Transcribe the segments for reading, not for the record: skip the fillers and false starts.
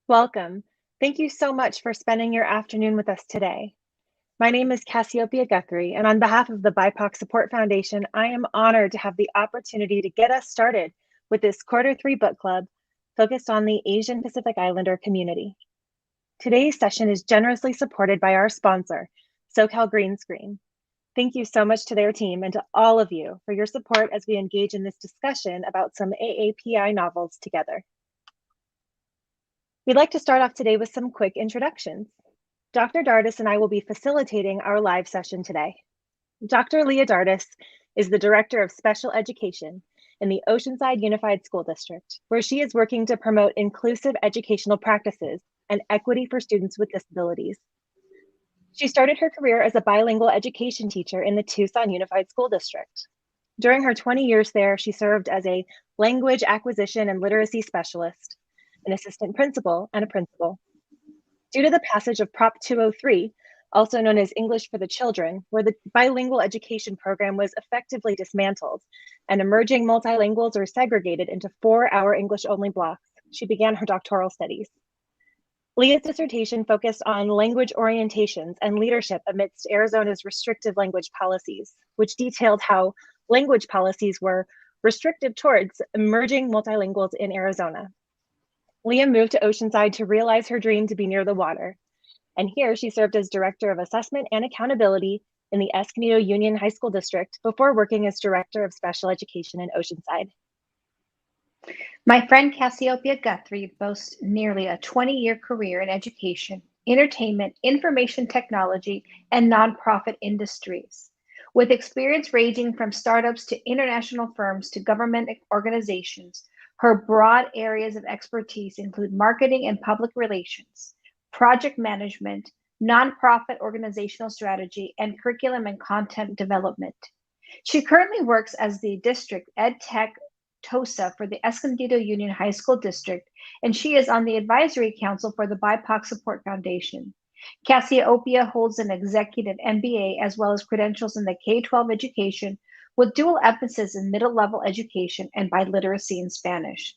Welcome. Thank you so much for spending your afternoon with us today. My name is Cassiopeia Guthrie, and on behalf of the BIPOC Support Foundation, I am honored to have the opportunity to get us started with this Q3 book club focused on the Asian Pacific Islander community. Today's session is generously supported by our sponsor, SoCal Green Screen. Thank you so much to their team and to all of you for your support as we engage in this discussion about some AAPI novels together. We'd like to start off today with some quick introductions. Dr. Dardis and I will be facilitating our live session today. Dr. Leah Dardis is the Director of Special Education in the Oceanside Unified School District, where she is working to promote inclusive educational practices and equity for students with disabilities. She started her career as a bilingual education teacher in the Tucson Unified School District. During her 20 years there, she served as a language acquisition and literacy specialist, an assistant principal, and a principal. Due to the passage of Prop 203, also known as English for the Children, where the bilingual education program was effectively dismantled and emerging multilinguals were segregated into 4-hour English-only blocks, she began her doctoral studies. Leah's dissertation focused on language orientations and leadership amidst Arizona's restrictive language policies, which detailed how language policies were restrictive towards emerging multilinguals in Arizona. Leah moved to Oceanside to realize her dream to be near the water, and here she served as Director of Assessment and Accountability in the Escondido Union High School District before working as Director of Special Education in Oceanside. My friend Cassiopeia Guthrie boasts nearly a 20-year career in education, entertainment, information technology, and nonprofit industries. With experience ranging from startups to international firms to government organizations, her broad areas of expertise include marketing and public relations, project management, nonprofit organizational strategy, and curriculum and content development. She currently works as the District Ed Tech TOSA for the Escondido Union High School District, and she is on the Advisory Council for the BIPOC Support Foundation. Cassiopeia holds an executive MBA as well as credentials in the K-12 education with dual emphasis in middle-level education and biliteracy in Spanish.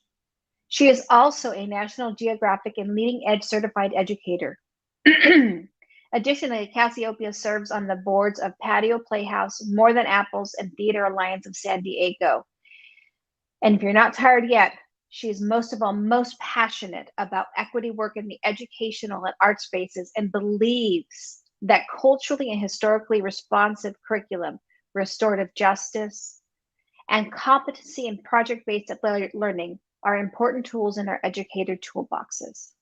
She is also a National Geographic and Leading Edge certified educator. Additionally, Cassiopeia serves on the boards of Patio Playhouse, More Than Apples, and Theater Alliance of San Diego. And if you're not tired yet, she is most of all most passionate about equity work in the educational and art spaces and believes that culturally and historically responsive curriculum, restorative justice, and competency and project-based learning are important tools in our educator toolboxes.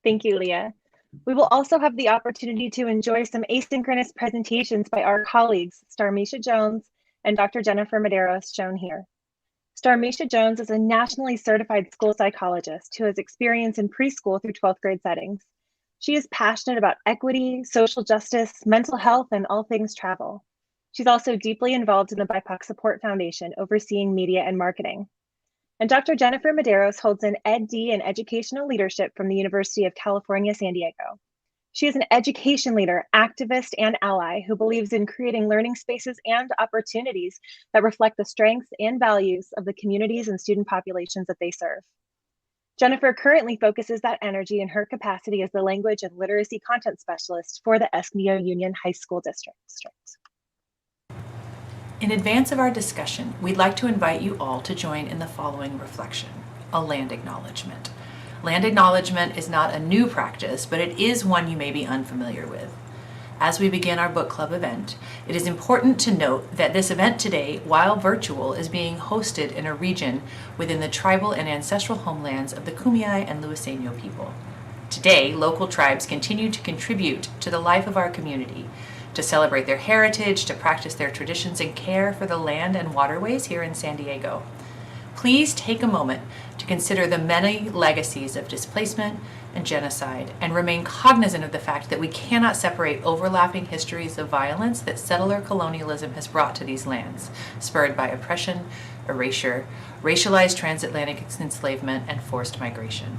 Thank you, Leah. We will also have the opportunity to enjoy some asynchronous presentations by our colleagues, Starmisha Jones and Dr. Jennifer Medeiros, shown here. Starmisha Jones is a nationally certified school psychologist who has experience in preschool through 12th grade settings. She is passionate about equity, social justice, mental health, and all things travel. She's also deeply involved in the BIPOC Support Foundation, overseeing media and marketing. And Dr. Jennifer Medeiros holds an Ed.D. in Educational Leadership from the University of California, San Diego. She is an education leader, activist, and ally who believes in creating learning spaces and opportunities that reflect the strengths and values of the communities and student populations that they serve. Jennifer currently focuses that energy in her capacity as the Language and Literacy Content Specialist for the Escondido Union High School District. In advance of our discussion, we'd like to invite you all to join in the following reflection: a land acknowledgement. Land acknowledgement is not a new practice, but it is one you may be unfamiliar with. As we begin our book club event, it is important to note that this event today, while virtual, is being hosted in a region within the tribal and ancestral homelands of the Kumeyaay and Luiseno people. Today, local tribes continue to contribute to the life of our community, to celebrate their heritage, to practice their traditions, and care for the land and waterways here in San Diego. Please take a moment to consider the many legacies of displacement and genocide, and remain cognizant of the fact that we cannot separate overlapping histories of violence that settler colonialism has brought to these lands, spurred by oppression, erasure, racialized transatlantic enslavement, and forced migration.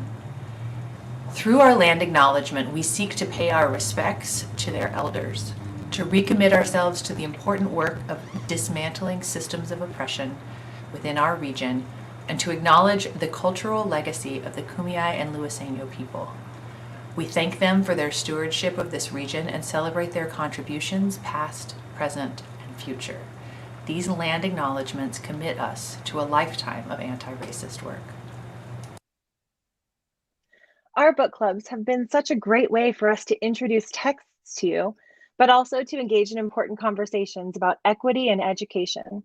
Through our land acknowledgement, we seek to pay our respects to their elders, to recommit ourselves to the important work of dismantling systems of oppression within our region, and to acknowledge the cultural legacy of the Kumeyaay and Luiseno people. We thank them for their stewardship of this region and celebrate their contributions past, present, and future. These land acknowledgements commit us to a lifetime of anti-racist work. Our book clubs have been such a great way for us to introduce texts to you, but also to engage in important conversations about equity and education.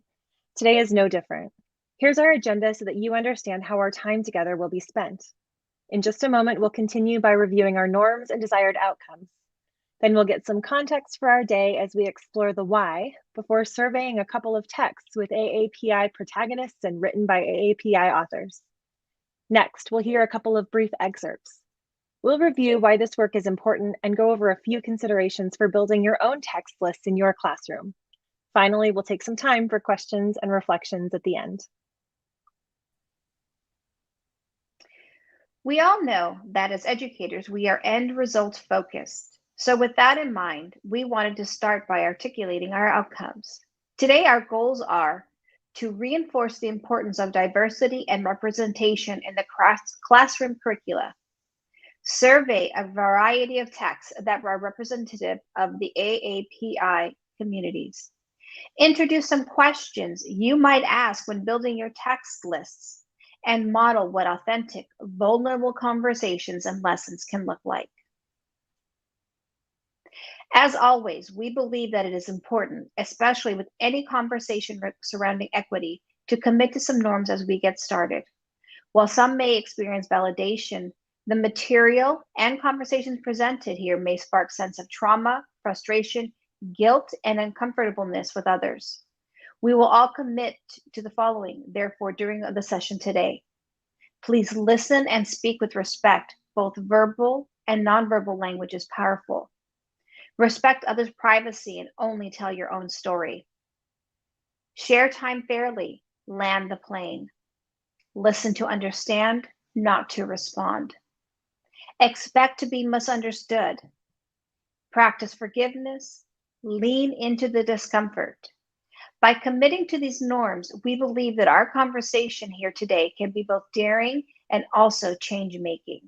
Today is no different. Here's our agenda so that you understand how our time together will be spent. In just a moment, we'll continue by reviewing our norms and desired outcomes. Then we'll get some context for our day as we explore the why before surveying a couple of texts with AAPI protagonists and written by AAPI authors. Next, we'll hear a couple of brief excerpts. We'll review why this work is important and go over a few considerations for building your own text lists in your classroom. Finally, we'll take some time for questions and reflections at the end. We all know that as educators, we are end result focused. So with that in mind, we wanted to start by articulating our outcomes. Today, our goals are to reinforce the importance of diversity and representation in the classroom curricula, survey a variety of texts that are representative of the AAPI communities, introduce some questions you might ask when building your text lists, and model what authentic, vulnerable conversations and lessons can look like. As always, we believe that it is important, especially with any conversation surrounding equity, to commit to some norms as we get started. While some may experience validation, the material and conversations presented here may spark sense of trauma, frustration, guilt, and uncomfortableness with others. We will all commit to the following, therefore, during the session today. Please listen and speak with respect. Both verbal and nonverbal language is powerful. Respect others' privacy and only tell your own story. Share time fairly. Land the plane. Listen to understand, not to respond. Expect to be misunderstood. Practice forgiveness. Lean into the discomfort. By committing to these norms, we believe that our conversation here today can be both daring and also change-making.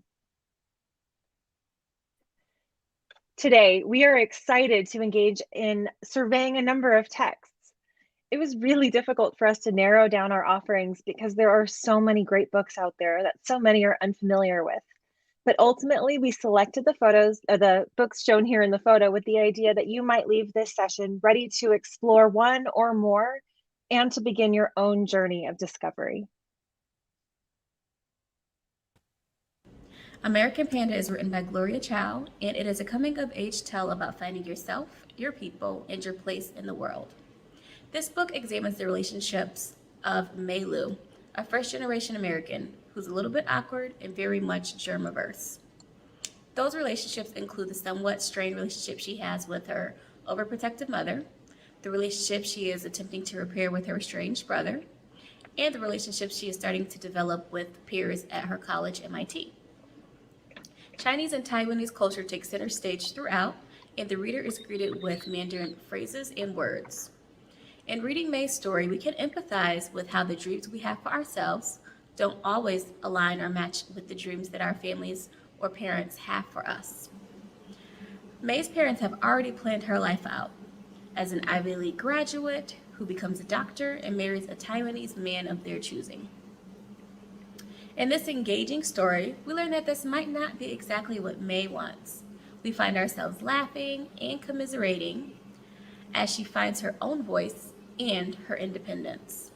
Today, we are excited to engage in surveying a number of texts. It was really difficult for us to narrow down our offerings because there are so many great books out there that so many are unfamiliar with. But ultimately, we selected the books shown here in the photo with the idea that you might leave this session ready to explore one or more and to begin your own journey of discovery. American Panda is written by Gloria Chow, and it is a coming-of-age tale about finding yourself, your people, and your place in the world. This book examines the relationships of Mei Lu, a first-generation American who's a little bit awkward and very much germ-averse. Those relationships include the somewhat strained relationship she has with her overprotective mother, the relationship she is attempting to repair with her estranged brother, and the relationship she is starting to develop with peers at her college, MIT. Chinese and Taiwanese culture takes center stage throughout, and the reader is greeted with Mandarin phrases and words. In reading May's story, we can empathize with how the dreams we have for ourselves don't always align or match with the dreams that our families or parents have for us. May's parents have already planned her life out as an Ivy League graduate who becomes a doctor and marries a Taiwanese man of their choosing. In this engaging story, we learn that this might not be exactly what May wants. We find ourselves laughing and commiserating as she finds her own voice and her independence.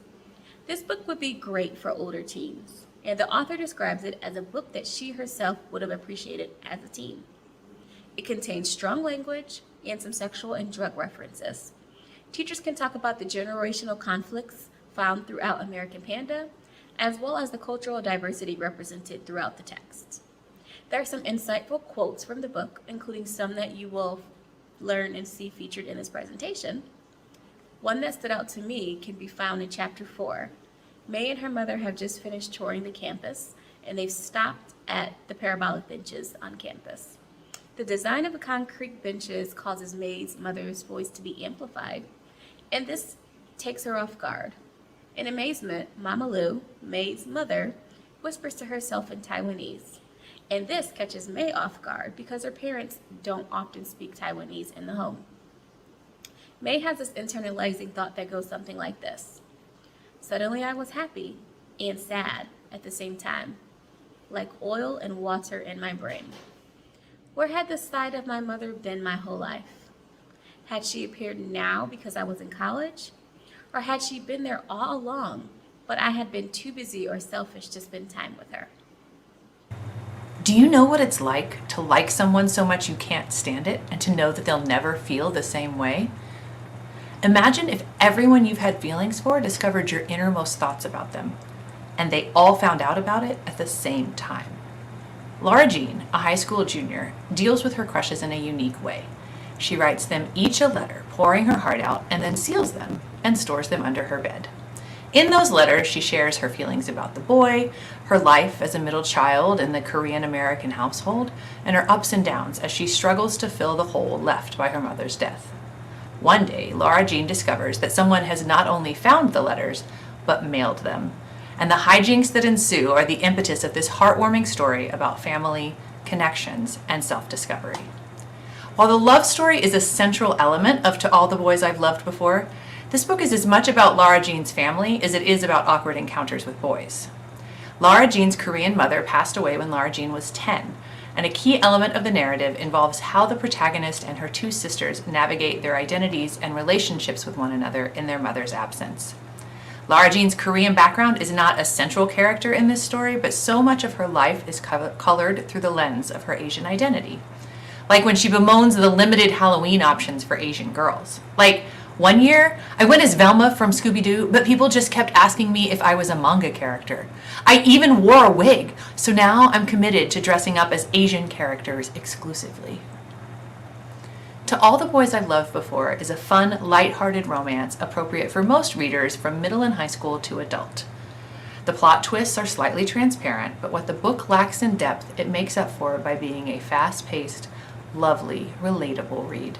This book would be great for older teens, and the author describes it as a book that she herself would have appreciated as a teen. It contains strong language and some sexual and drug references. Teachers can talk about the generational conflicts found throughout American Panda, as well as the cultural diversity represented throughout the text. There are some insightful quotes from the book, including some that you will learn and see featured in this presentation. One that stood out to me can be found in Chapter 4. May and her mother have just finished touring the campus, and they've stopped at the parabolic benches on campus. The design of the concrete benches causes May's mother's voice to be amplified, and this takes her off guard. In amazement, Mama Lu, May's mother, whispers to herself in Taiwanese. And this catches May off guard because her parents don't often speak Taiwanese in the home. May has this internalizing thought that goes something like this. Suddenly I was happy and sad at the same time, like oil and water in my brain. Where had this side of my mother been my whole life? Had she appeared now because I was in college? Or had she been there all along, but I had been too busy or selfish to spend time with her? Do you know what it's like to like someone so much you can't stand it and to know that they'll never feel the same way? Imagine if everyone you've had feelings for discovered your innermost thoughts about them, and they all found out about it at the same time. Laura Jean, a high school junior, deals with her crushes in a unique way. She writes them each a letter, pouring her heart out, and then seals them and stores them under her bed. In those letters, she shares her feelings about the boy, her life as a middle child in the Korean-American household, and her ups and downs as she struggles to fill the hole left by her mother's death. One day, Laura Jean discovers that someone has not only found the letters, but mailed them. And the hijinks that ensue are the impetus of this heartwarming story about family, connections, and self-discovery. While the love story is a central element of To All the Boys I've Loved Before, this book is as much about Laura Jean's family as it is about awkward encounters with boys. Laura Jean's Korean mother passed away when Laura Jean was 10, and a key element of the narrative involves how the protagonist and her two sisters navigate their identities and relationships with one another in their mother's absence. Laura Jean's Korean background is not a central character in this story, but so much of her life is colored through the lens of her Asian identity. Like when she bemoans the limited Halloween options for Asian girls. Like, one year, I went as Velma from Scooby-Doo, but people just kept asking me if I was a manga character. I even wore a wig, so now I'm committed to dressing up as Asian characters exclusively. To All the Boys I've Loved Before is a fun, lighthearted romance appropriate for most readers from middle and high school to adult. The plot twists are slightly transparent, but what the book lacks in depth, it makes up for by being a fast-paced, lovely, relatable read.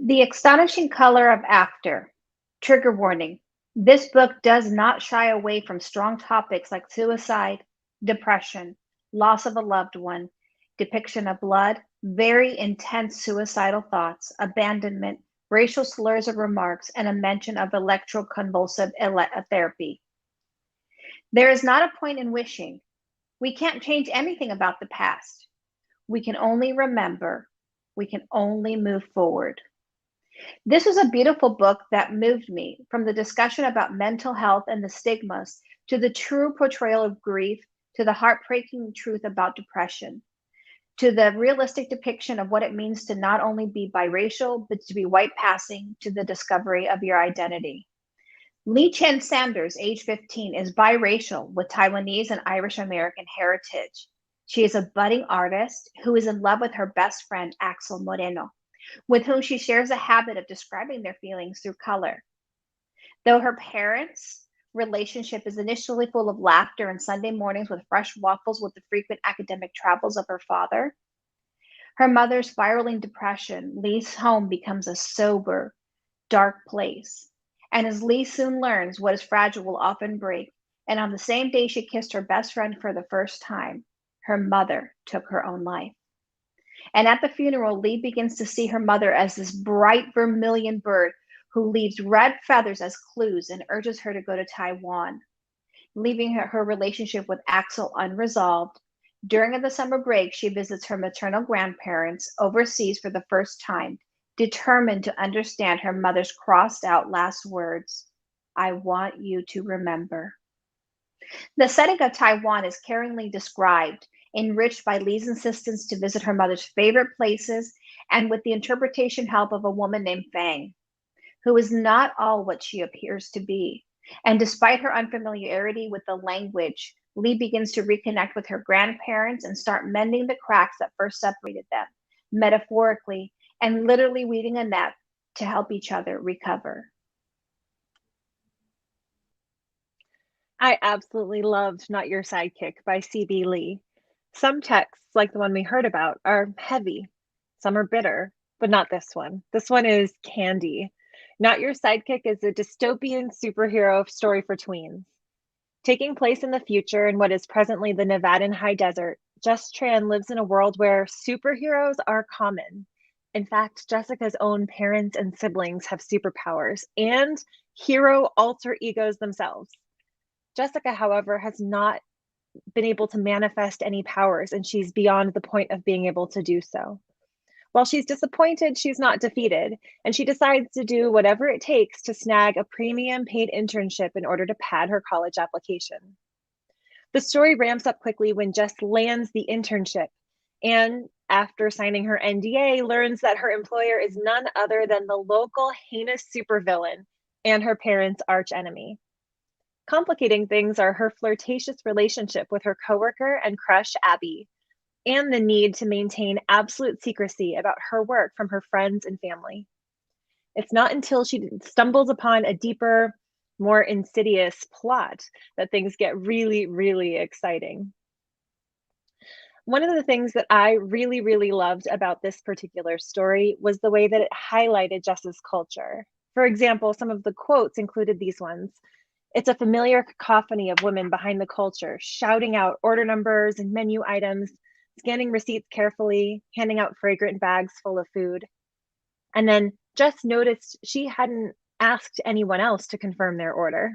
The Astonishing Color of After. Trigger warning. This book does not shy away from strong topics like suicide, depression, loss of a loved one, depiction of blood, very intense suicidal thoughts, abandonment, racial slurs or remarks, and a mention of electroconvulsive therapy. There is not a point in wishing. We can't change anything about the past. We can only remember. We can only move forward. This was a beautiful book that moved me, from the discussion about mental health and the stigmas to the true portrayal of grief, to the heartbreaking truth about depression, to the realistic depiction of what it means to not only be biracial, but to be white passing, to the discovery of your identity. Lee Chen Sanders, age 15, is biracial with Taiwanese and Irish American heritage. She is a budding artist who is in love with her best friend, Axel Moreno, with whom she shares a habit of describing their feelings through color. Though her parents' relationship is initially full of laughter and Sunday mornings with fresh waffles with the frequent academic travels of her father, her mother's spiraling depression, Lee's home becomes a sober, dark place. And as Lee soon learns, what is fragile will often break. And on the same day she kissed her best friend for the first time, her mother took her own life. And at the funeral, Lee begins to see her mother as this bright vermilion bird who leaves red feathers as clues and urges her to go to Taiwan, leaving her relationship with Axel unresolved. During the summer break, she visits her maternal grandparents overseas for the first time, determined to understand her mother's crossed out last words, "I want you to remember." The setting of Taiwan is caringly described, enriched by Lee's insistence to visit her mother's favorite places and with the interpretation help of a woman named Fang, who is not all what she appears to be. And despite her unfamiliarity with the language, Lee begins to reconnect with her grandparents and start mending the cracks that first separated them, metaphorically and literally weaving a net to help each other recover. I absolutely loved Not Your Sidekick by C.B. Lee. Some texts, like the one we heard about, are heavy. Some are bitter, but not this one. This one is candy. Not Your Sidekick is a dystopian superhero story for tweens. Taking place in the future in what is presently the Nevadan high desert, Jess Tran lives in a world where superheroes are common. In fact, Jessica's own parents and siblings have superpowers and hero alter egos themselves. Jessica, however, has not been able to manifest any powers, and she's beyond the point of being able to do so. While she's disappointed, she's not defeated, and she decides to do whatever it takes to snag a premium paid internship in order to pad her college application. The story ramps up quickly when Jess lands the internship and, after signing her NDA, learns that her employer is none other than the local heinous supervillain and her parents' archenemy. Complicating things are her flirtatious relationship with her coworker and crush, Abby, and the need to maintain absolute secrecy about her work from her friends and family. It's not until she stumbles upon a deeper, more insidious plot that things get really, really exciting. One of the things that I really, really loved about this particular story was the way that it highlighted Jess's culture. For example, some of the quotes included these ones. It's a familiar cacophony of women behind the culture, shouting out order numbers and menu items, scanning receipts carefully, handing out fragrant bags full of food. And then Jess noticed she hadn't asked anyone else to confirm their order.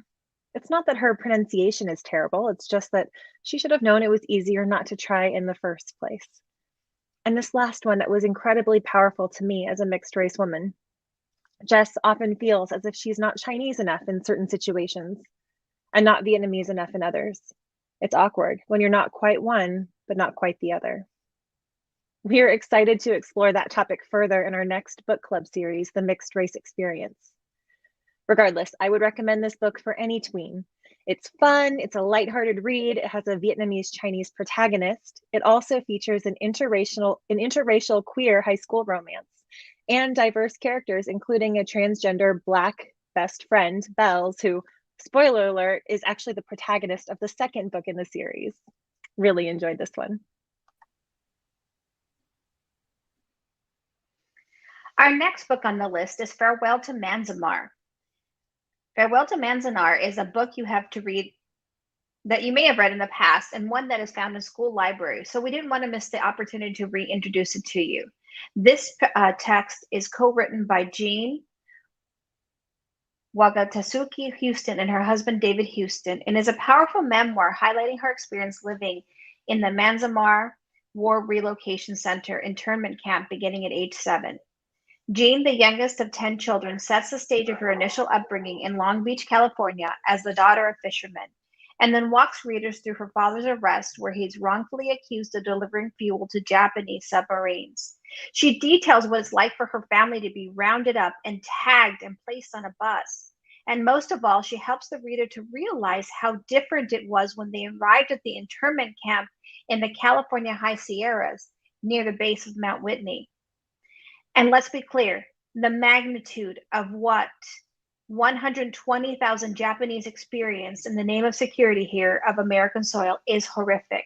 It's not that her pronunciation is terrible, it's just that she should have known it was easier not to try in the first place. And this last one that was incredibly powerful to me as a mixed race woman. Jess often feels as if she's not Chinese enough in certain situations and not Vietnamese enough in others. It's awkward when you're not quite one, but not quite the other. We are excited to explore that topic further in our next book club series, The Mixed Race Experience. Regardless, I would recommend this book for any tween. It's fun, it's a lighthearted read, it has a Vietnamese Chinese protagonist. It also features an interracial queer high school romance and diverse characters, including a transgender Black best friend, Bells, who, spoiler alert, is actually the protagonist of the second book in the series. Really enjoyed this one. Our next book on the list is Farewell to Manzanar. Farewell to Manzanar is a book you have to read that you may have read in the past and one that is found in school libraries. So we didn't want to miss the opportunity to reintroduce it to you. This text is co-written by Jean Wagatasuki Houston and her husband David Houston, and is a powerful memoir highlighting her experience living in the Manzanar War Relocation Center internment camp beginning at age 7. Jean, the youngest of 10 children, sets the stage of her initial upbringing in Long Beach, California, as the daughter of fishermen, and then walks readers through her father's arrest, where he's wrongfully accused of delivering fuel to Japanese submarines. She details what it's like for her family to be rounded up and tagged and placed on a bus. And most of all, she helps the reader to realize how different it was when they arrived at the internment camp in the California High Sierras near the base of Mount Whitney. And let's be clear, the magnitude of what 120,000 Japanese experienced in the name of security here of American soil is horrific.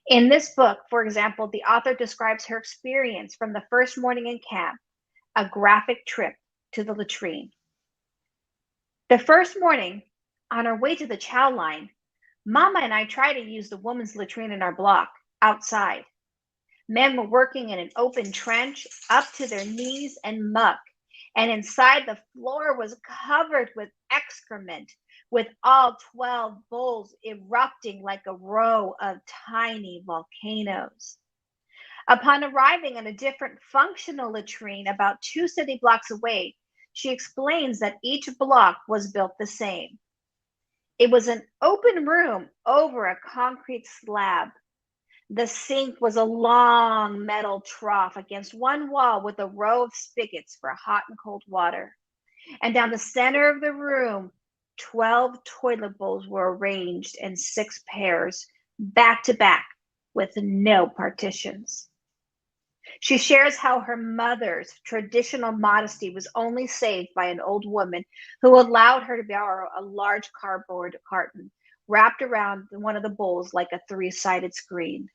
In this book, for example, the author describes her experience from the first morning in camp, a graphic trip to the latrine. The first morning, on our way to the chow line, Mama and I tried to use the woman's latrine in our block, outside. Men were working in an open trench up to their knees in muck, and inside the floor was covered with excrement, with all 12 bowls erupting like a row of tiny volcanoes. Upon arriving at a different functional latrine about 2 city blocks away, she explains that each block was built the same. It was an open room over a concrete slab. The sink was a long metal trough against one wall with a row of spigots for hot and cold water. And down the center of the room, 12 toilet bowls were arranged in 6 pairs, back to back, with no partitions. She shares how her mother's traditional modesty was only saved by an old woman who allowed her to borrow a large cardboard carton wrapped around one of the bowls like a 3-sided screen.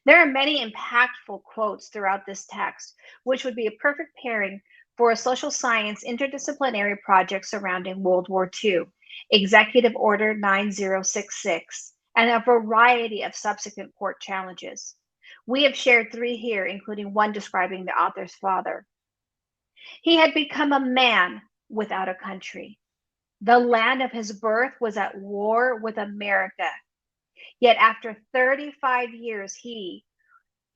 There are many impactful quotes throughout this text, which would be a perfect pairing for a social science interdisciplinary project surrounding World War II, Executive Order 9066, and a variety of subsequent court challenges. We have shared 3 here, including one describing the author's father. He had become a man without a country. The land of his birth was at war with America. Yet after 35 years, he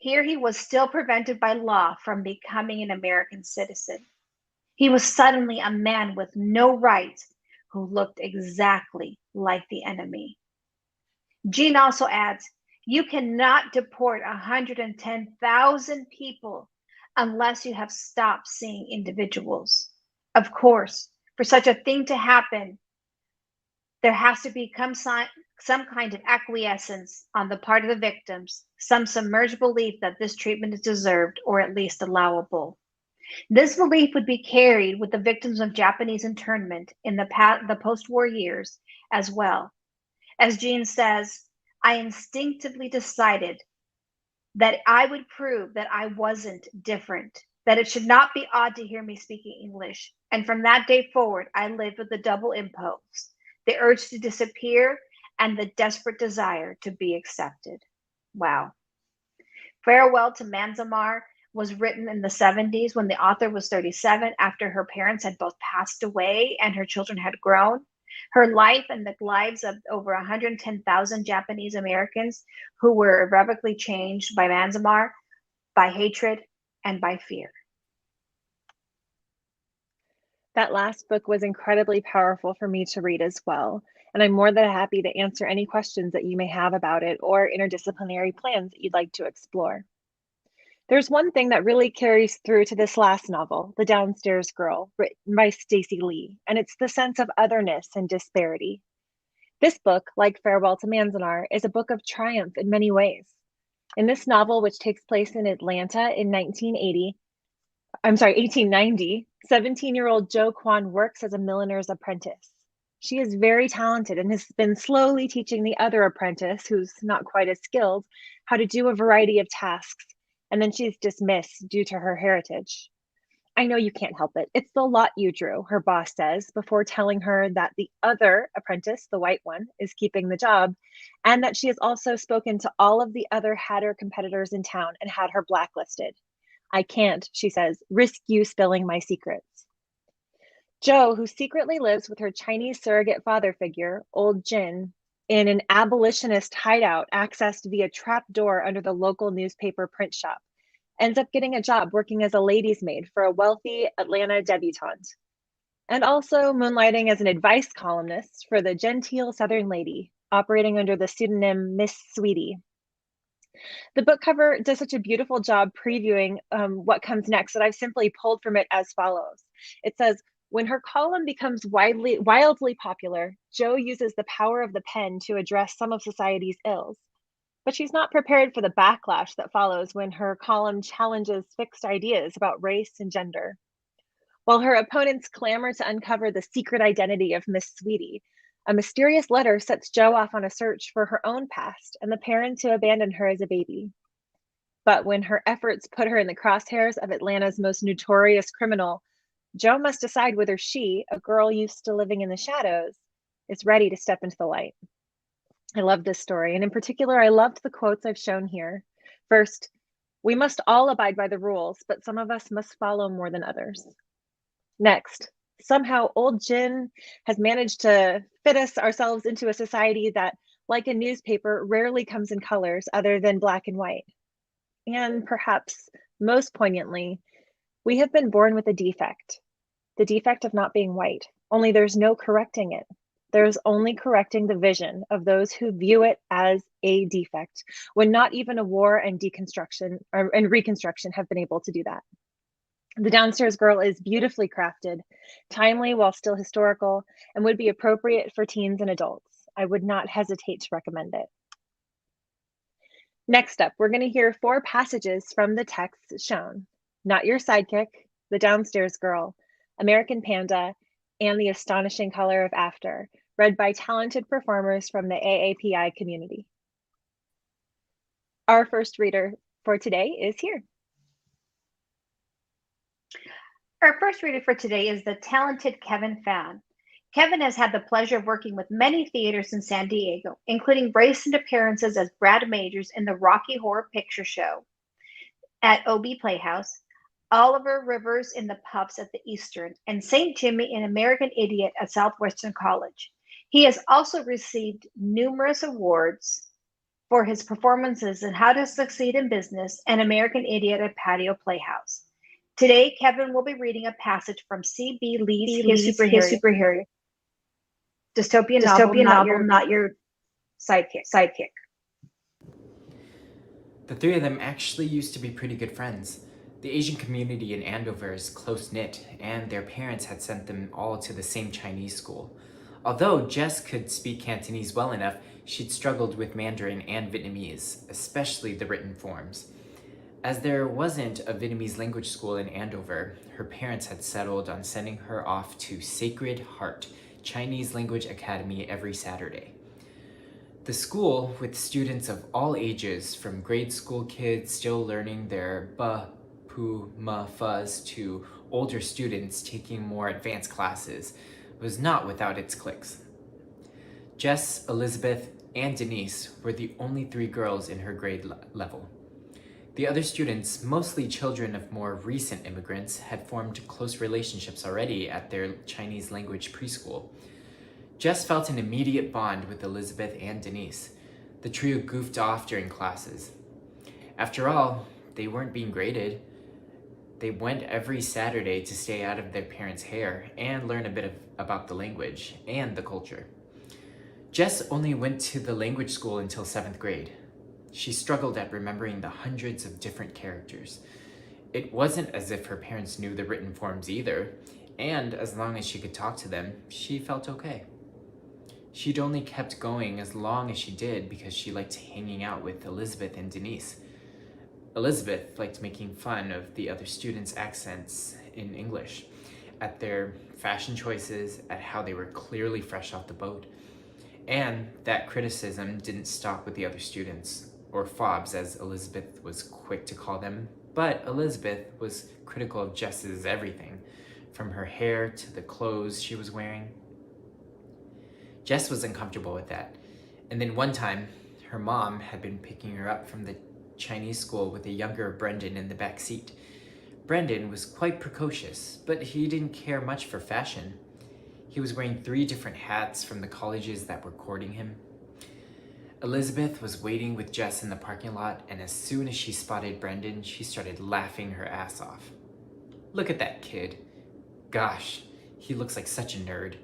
was still prevented by law from becoming an American citizen. He was suddenly a man with no rights who looked exactly like the enemy. Jean also adds, you cannot deport 110,000 people unless you have stopped seeing individuals. Of course, for such a thing to happen, there has to become some kind of acquiescence on the part of the victims, some submerged belief that this treatment is deserved or at least allowable. This belief would be carried with the victims of Japanese internment in the post-war years as well. As Jean says, I instinctively decided that I would prove that I wasn't different, that it should not be odd to hear me speaking English. And from that day forward, I lived with the double impulse, the urge to disappear and the desperate desire to be accepted. Wow. Farewell to Manzanar was written in the 70s when the author was 37 after her parents had both passed away and her children had grown. Her life and the lives of over 110,000 Japanese Americans who were irrevocably changed by Manzanar, by hatred, and by fear. That last book was incredibly powerful for me to read as well, and I'm more than happy to answer any questions that you may have about it or interdisciplinary plans that you'd like to explore. There's one thing that really carries through to this last novel, The Downstairs Girl, written by Stacey Lee, and it's the sense of otherness and disparity. This book, like Farewell to Manzanar, is a book of triumph in many ways. In this novel, which takes place in Atlanta in 1890, 17-year-old Jo Kwan works as a milliner's apprentice. She is very talented and has been slowly teaching the other apprentice, who's not quite as skilled, how to do a variety of tasks, and then she's dismissed due to her heritage. I know you can't help it. It's the lot you drew, her boss says, before telling her that the other apprentice, the white one, is keeping the job, and that she has also spoken to all of the other Hatter competitors in town and had her blacklisted. I can't, she says, risk you spilling my secrets. Jo, who secretly lives with her Chinese surrogate father figure, old Jin, in an abolitionist hideout accessed via trap door under the local newspaper print shop, ends up getting a job working as a lady's maid for a wealthy Atlanta debutante, and also moonlighting as an advice columnist for the genteel Southern lady, operating under the pseudonym Miss Sweetie. The book cover does such a beautiful job previewing what comes next that I've simply pulled from it as follows. It says, when her column becomes wildly popular, Jo uses the power of the pen to address some of society's ills. But she's not prepared for the backlash that follows when her column challenges fixed ideas about race and gender. While her opponents clamor to uncover the secret identity of Miss Sweetie, a mysterious letter sets Jo off on a search for her own past and the parents who abandoned her as a baby. But when her efforts put her in the crosshairs of Atlanta's most notorious criminal, Jo must decide whether she, a girl used to living in the shadows, is ready to step into the light. I love this story, and in particular, I loved the quotes I've shown here. First, we must all abide by the rules, but some of us must follow more than others. Next, somehow old Jin has managed to fit us ourselves into a society that, like a newspaper, rarely comes in colors other than black and white. And perhaps most poignantly, we have been born with a defect, the defect of not being white, only there's no correcting it. There's only correcting the vision of those who view it as a defect, when not even a war and deconstruction and reconstruction have been able to do that. The Downstairs Girl is beautifully crafted, timely while still historical, and would be appropriate for teens and adults. I would not hesitate to recommend it. Next up, we're going to hear 4 passages from the texts shown: Not Your Sidekick, The Downstairs Girl, American Panda, and The Astonishing Color of After, read by talented performers from the AAPI community. Our first reader for today is here. Our first reader for today is the talented Kevin Fan. Kevin has had the pleasure of working with many theaters in San Diego, including recent appearances as Brad Majors in the Rocky Horror Picture Show at OB Playhouse, Oliver Rivers in The Puffs at the Eastern, and St. Jimmy in American Idiot at Southwestern College. He has also received numerous awards for his performances in How to Succeed in Business and American Idiot at Patio Playhouse. Today, Kevin will be reading a passage from C.B. Lee's His Superhero dystopian novel, Not Your Sidekick. The three of them actually used to be pretty good friends. The Asian community in Andover is close-knit, and their parents had sent them all to the same Chinese school. Although Jess could speak Cantonese well enough, she'd struggled with Mandarin and Vietnamese, especially the written forms. As there wasn't a Vietnamese language school in Andover, her parents had settled on sending her off to Sacred Heart Chinese Language Academy every Saturday. The school, with students of all ages, from grade school kids still learning their ba, pu, ma, fuzz to older students taking more advanced classes, was not without its cliques. Jess, Elizabeth, and Denise were the only three girls in her grade level. The other students, mostly children of more recent immigrants, had formed close relationships already at their Chinese language preschool. Jess felt an immediate bond with Elizabeth and Denise. The trio goofed off during classes. After all, they weren't being graded. They went every Saturday to stay out of their parents' hair and learn a bit about the language and the culture. Jess only went to the language school until 7th grade. She struggled at remembering the hundreds of different characters. It wasn't as if her parents knew the written forms either, and as long as she could talk to them, she felt okay. She'd only kept going as long as she did because she liked hanging out with Elizabeth and Denise. Elizabeth liked making fun of the other students' accents in English, at their fashion choices, at how they were clearly fresh off the boat. And that criticism didn't stop with the other students, or fobs as Elizabeth was quick to call them, but Elizabeth was critical of Jess's everything, from her hair to the clothes she was wearing. Jess was uncomfortable with that, and then one time, her mom had been picking her up from the Chinese school with a younger Brendan in the back seat. Brendan was quite precocious, but he didn't care much for fashion. He was wearing 3 different hats from the colleges that were courting him. Elizabeth was waiting with Jess in the parking lot, and as soon as she spotted Brendan, she started laughing her ass off. Look at that kid. Gosh, he looks like such a nerd.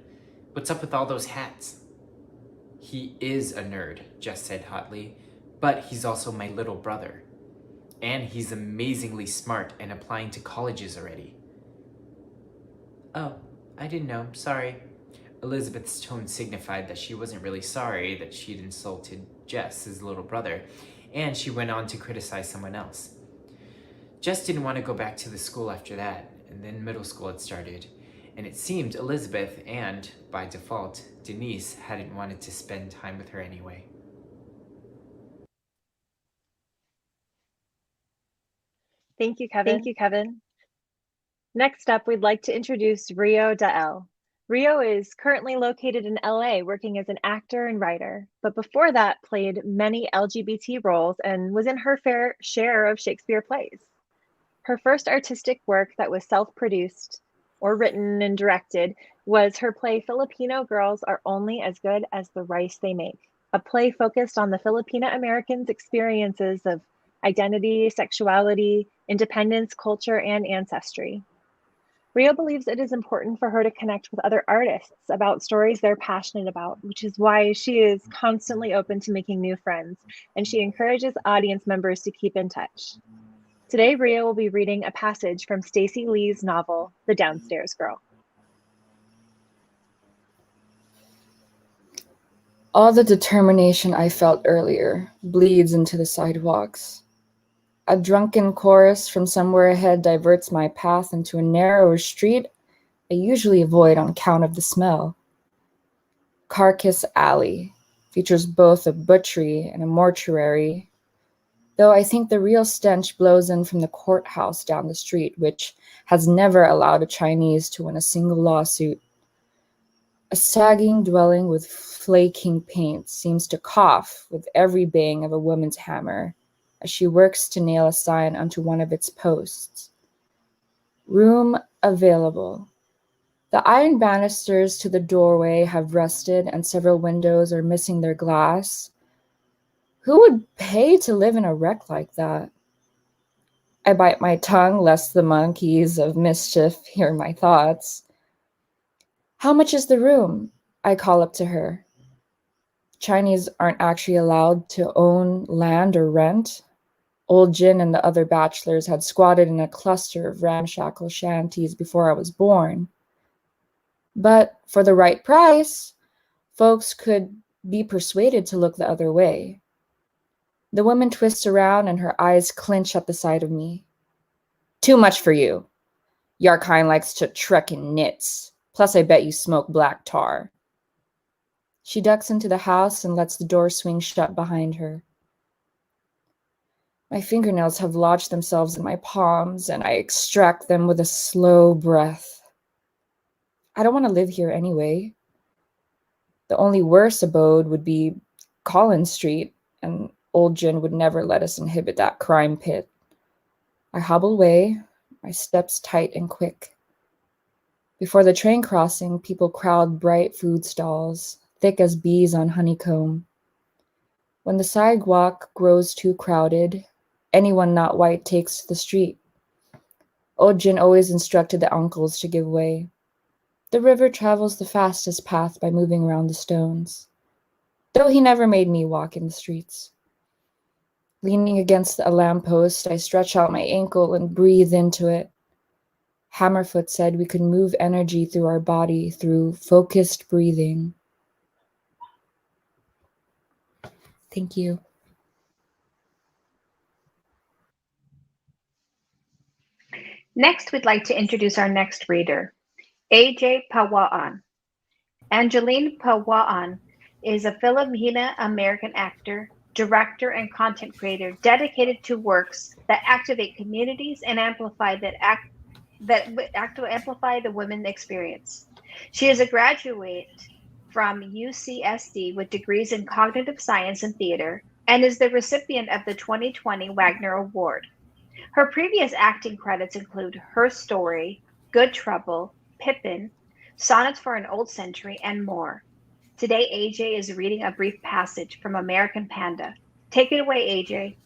What's up with all those hats? He is a nerd, Jess said hotly, but he's also my little brother. And he's amazingly smart and applying to colleges already. Oh, I didn't know, sorry. Elizabeth's tone signified that she wasn't really sorry that she'd insulted Jess, his little brother, and she went on to criticize someone else. Jess didn't want to go back to the school after that, and then middle school had started, and it seemed Elizabeth and, by default, Denise hadn't wanted to spend time with her anyway. Thank you, Kevin. Next up, we'd like to introduce Rio Dael. Rio is currently located in LA working as an actor and writer, but before that played many LGBT roles and was in her fair share of Shakespeare plays. Her first artistic work that was self-produced or written and directed was her play Filipino Girls Are Only as Good as the Rice They Make, a play focused on the Filipino Americans' experiences of identity, sexuality, independence, culture, and ancestry. Rio believes it is important for her to connect with other artists about stories they're passionate about, which is why she is constantly open to making new friends, and she encourages audience members to keep in touch. Today, Rio will be reading a passage from Stacey Lee's novel, The Downstairs Girl. All the determination I felt earlier bleeds into the sidewalks. A drunken chorus from somewhere ahead diverts my path into a narrower street I usually avoid on account of the smell. Carcass Alley features both a butchery and a mortuary. though I think the real stench blows in from the courthouse down the street, which has never allowed a Chinese to win a single lawsuit. A sagging dwelling with flaking paint seems to cough with every bang of a woman's hammer as she works to nail a sign onto one of its posts. Room available. The iron banisters to the doorway have rusted and several windows are missing their glass. Who would pay to live in a wreck like that? I bite my tongue lest the monkeys of mischief hear my thoughts. How much is the room? I call up to her. Chinese aren't actually allowed to own land or rent. Old Jin and the other bachelors had squatted in a cluster of ramshackle shanties before I was born. But for the right price, folks could be persuaded to look the other way. The woman twists around and her eyes clench at the sight of me. Too much for you. Your kind likes to trek in knits. Plus, I bet you smoke black tar. She ducks into the house and lets the door swing shut behind her. My fingernails have lodged themselves in my palms, and I extract them with a slow breath. I don't want to live here anyway. The only worse abode would be Collins Street, and old Jin would never let us inhabit that crime pit. I hobble away, my steps tight and quick. Before the train crossing, people crowd bright food stalls, thick as bees on honeycomb. When the sidewalk grows too crowded, anyone not white takes to the street. Old Jin always instructed the uncles to give way. The river travels the fastest path by moving around the stones, though he never made me walk in the streets. Leaning against a lamppost, I stretch out my ankle and breathe into it. Hammerfoot said we could move energy through our body through focused breathing. Thank you. Next, we'd like to introduce our next reader, AJ Pawaan. Angeline Pawaan is a Filipina-American actor, director, and content creator dedicated to works that activate communities and amplify the women experience. She is a graduate from UCSD with degrees in cognitive science and theater and is the recipient of the 2020 Wagner Award. Her previous acting credits include Her Story, Good Trouble, Pippin, Sonnets for an Old Century, and more. Today, AJ is reading a brief passage from American Panda. Take it away, AJ.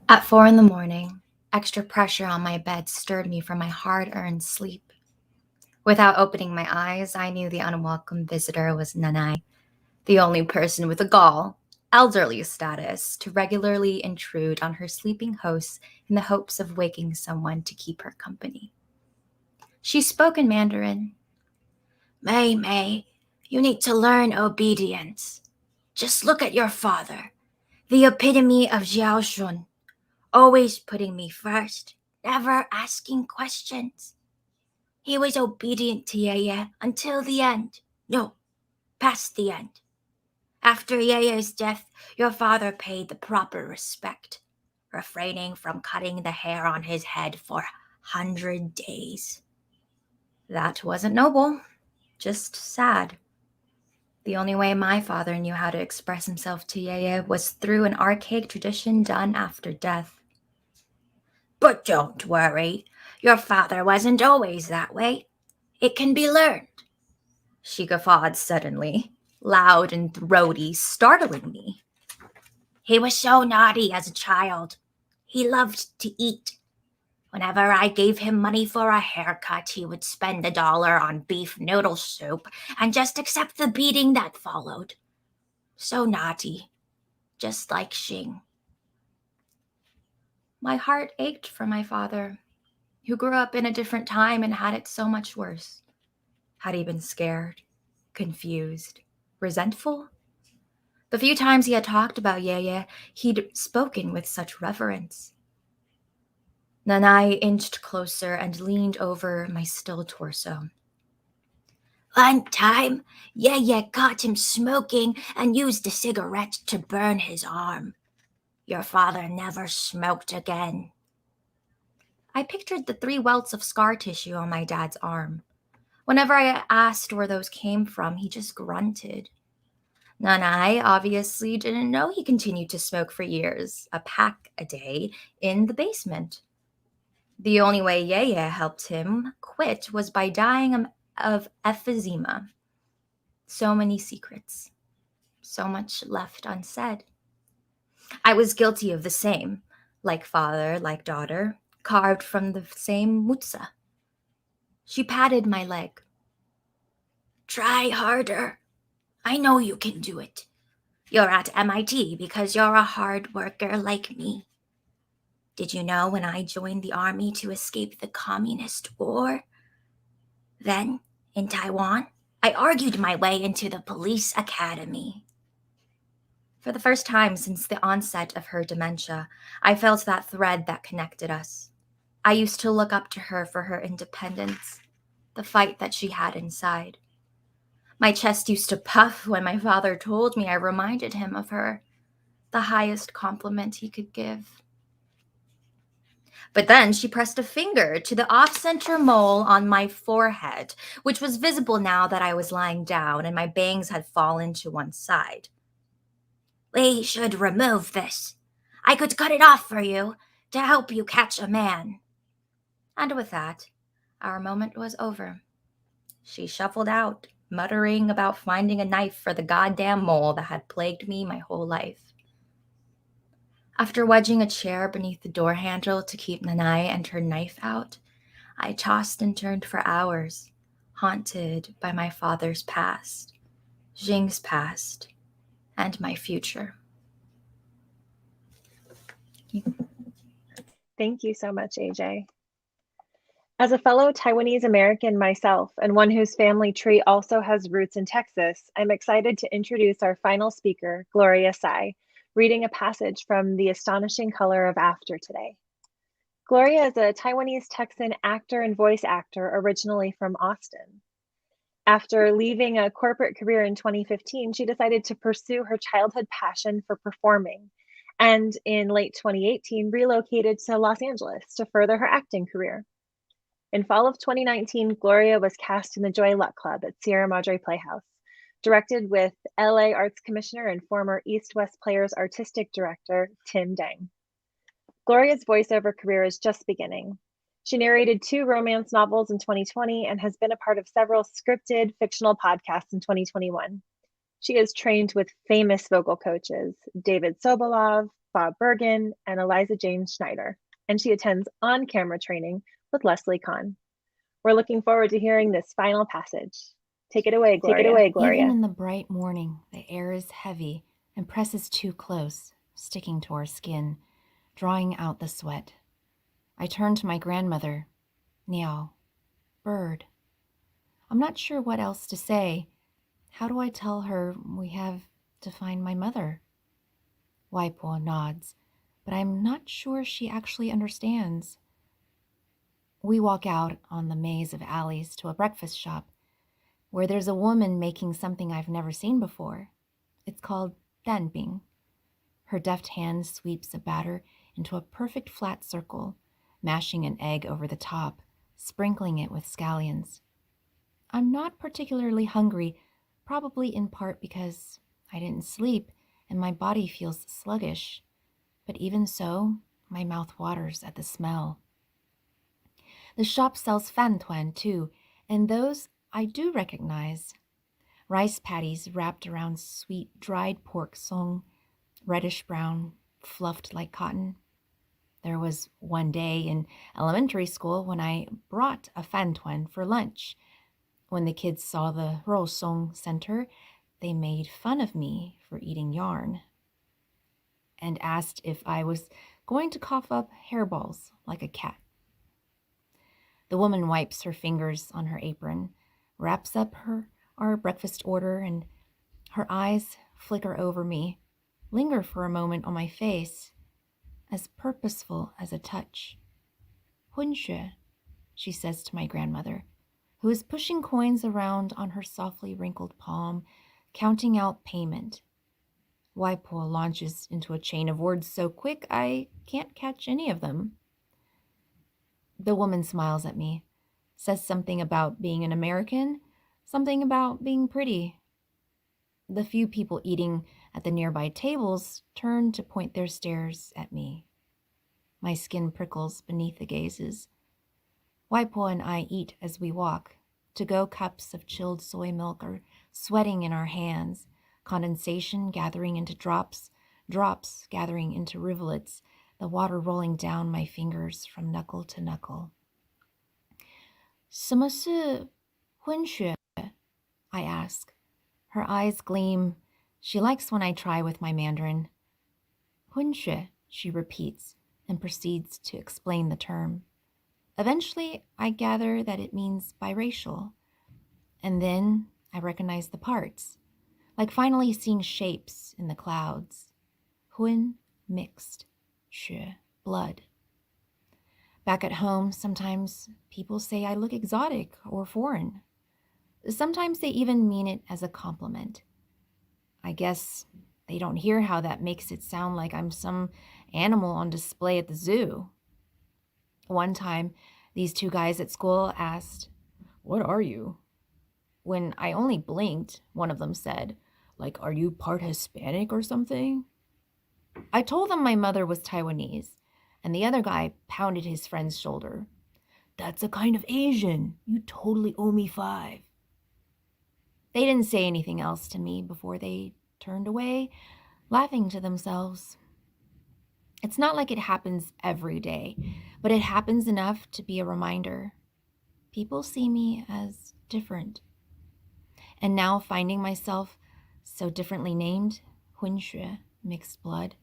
At 4 a.m, extra pressure on my bed stirred me from my hard-earned sleep. Without opening my eyes, I knew the unwelcome visitor was Nanai, the only person with the gall, elderly status, to regularly intrude on her sleeping hosts in the hopes of waking someone to keep her company. She spoke in Mandarin. May, you need to learn obedience. Just look at your father, the epitome of Jiaoshun. Always putting me first, never asking questions. He was obedient to Yeye until the end. No, past the end. After Yeye's death, your father paid the proper respect, refraining from cutting the hair on his head for 100 days. That wasn't noble, just sad. The only way my father knew how to express himself to Yeye was through an archaic tradition done after death. But don't worry, your father wasn't always that way. It can be learned. She guffawed suddenly, loud and throaty, startling me. He was so naughty as a child. He loved to eat. Whenever I gave him money for a haircut, he would spend $1 on beef noodle soup and just accept the beating that followed. So naughty, just like Xing. My heart ached for my father, who grew up in a different time and had it so much worse. Had he been scared, confused, resentful? The few times he had talked about Yeye, he'd spoken with such reverence. Nanai inched closer and leaned over my still torso. One time, Yeye caught him smoking and used a cigarette to burn his arm. Your father never smoked again. I pictured the 3 welts of scar tissue on my dad's arm. Whenever I asked where those came from, he just grunted. Nanai obviously didn't know he continued to smoke for years, a pack a day, in the basement. The only way Yeye helped him quit was by dying of emphysema. So many secrets. So much left unsaid. I was guilty of the same, like father, like daughter, carved from the same mutsa. She patted my leg. Try harder. I know you can do it. You're at MIT because you're a hard worker like me. Did you know when I joined the army to escape the communist war? Then, in Taiwan, I argued my way into the police academy. For the first time since the onset of her dementia, I felt that thread that connected us. I used to look up to her for her independence, the fight that she had inside. My chest used to puff when my father told me I reminded him of her, the highest compliment he could give. But then she pressed a finger to the off-center mole on my forehead, which was visible now that I was lying down and my bangs had fallen to one side. We should remove this. I could cut it off for you to help you catch a man. And with that, our moment was over. She shuffled out, muttering about finding a knife for the goddamn mole that had plagued me my whole life. After wedging a chair beneath the door handle to keep Nanai and her knife out, I tossed and turned for hours, haunted by my father's past, Jing's past, and my future. Thank you so much, AJ. As a fellow Taiwanese American myself, and one whose family tree also has roots in Texas, I'm excited to introduce our final speaker, Gloria Tsai, reading a passage from The Astonishing Color of After today. Gloria is a Taiwanese Texan actor and voice actor originally from Austin. After leaving a corporate career in 2015, she decided to pursue her childhood passion for performing, and in late 2018 relocated to Los Angeles to further her acting career. In fall of 2019, Gloria was cast in the Joy Luck Club at Sierra Madre Playhouse, directed with LA Arts Commissioner and former East West Players artistic director Tim Dang. Gloria's voiceover career is just beginning. She narrated 2 romance novels in 2020 and has been a part of several scripted fictional podcasts in 2021. She is trained with famous vocal coaches, David Sobolov, Bob Bergen, and Eliza Jane Schneider, and she attends on-camera training with Leslie Kahn. We're looking forward to hearing this final passage. Take it away, Gloria. Even in the bright morning, the air is heavy and presses too close, sticking to our skin, drawing out the sweat. I turn to my grandmother. Niao. Bird. I'm not sure what else to say. How do I tell her we have to find my mother? Waipo nods, but I'm not sure she actually understands. We walk out on the maze of alleys to a breakfast shop where there's a woman making something I've never seen before. It's called danbing. Her deft hand sweeps a batter into a perfect flat circle, mashing an egg over the top, sprinkling it with scallions. I'm not particularly hungry, probably in part because I didn't sleep and my body feels sluggish. But even so, my mouth waters at the smell. The shop sells fan tuan too, and those I do recognize. Rice patties wrapped around sweet dried pork song, reddish brown, fluffed like cotton. There was one day in elementary school when I brought a fan tuan for lunch. When the kids saw the Rosong Center, they made fun of me for eating yarn and asked if I was going to cough up hairballs like a cat. The woman wipes her fingers on her apron, wraps up our breakfast order, and her eyes flicker over me, linger for a moment on my face, as purposeful as a touch. Hunxue, she says to my grandmother. who is pushing coins around on her softly wrinkled palm, counting out payment. Waipo launches into a chain of words so quick I can't catch any of them. The woman smiles at me, says something about being an American, something about being pretty. The few people eating at the nearby tables turn to point their stares at me. My skin prickles beneath the gazes. Waipo and I eat as we walk. To-go cups of chilled soy milk are sweating in our hands, condensation gathering into drops, drops gathering into rivulets, the water rolling down my fingers from knuckle to knuckle. 什么是混血? I ask. Her eyes gleam. She likes when I try with my Mandarin. 混血, she repeats, and proceeds to explain the term. Eventually, I gather that it means biracial. And then I recognize the parts, like finally seeing shapes in the clouds. 混, mixed. 血, blood. Back at home, sometimes people say I look exotic or foreign. Sometimes they even mean it as a compliment. I guess they don't hear how that makes it sound like I'm some animal on display at the zoo. One time, these two guys at school asked, "What are you?" When I only blinked, one of them said, "Like, are you part Hispanic or something?" I told them my mother was Taiwanese, and the other guy pounded his friend's shoulder. "That's a kind of Asian. You totally owe me 5. They didn't say anything else to me before they turned away, laughing to themselves. It's not like it happens every day, but it happens enough to be a reminder. People see me as different. And now finding myself so differently named, 混血, mixed blood,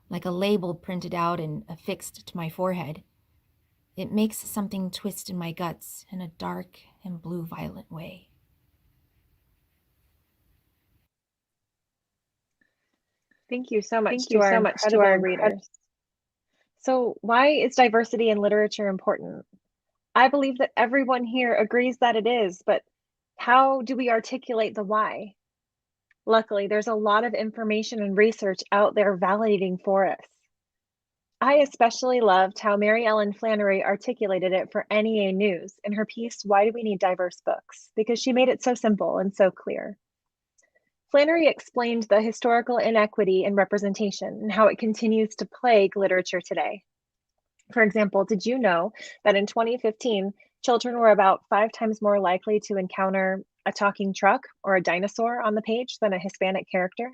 like a label printed out and affixed to my forehead, it makes something twist in my guts in a dark and blue-violet way. Thank you so much to our incredible readers. So why is diversity in literature important? I believe that everyone here agrees that it is, but how do we articulate the why? Luckily, there's a lot of information and research out there validating for us. I especially loved how Mary Ellen Flannery articulated it for NEA News in her piece, Why Do We Need Diverse Books? Because she made it so simple and so clear. Flannery explained the historical inequity in representation and how it continues to plague literature today. For example, did you know that in 2015, children were about 5 times more likely to encounter a talking truck or a dinosaur on the page than a Hispanic character?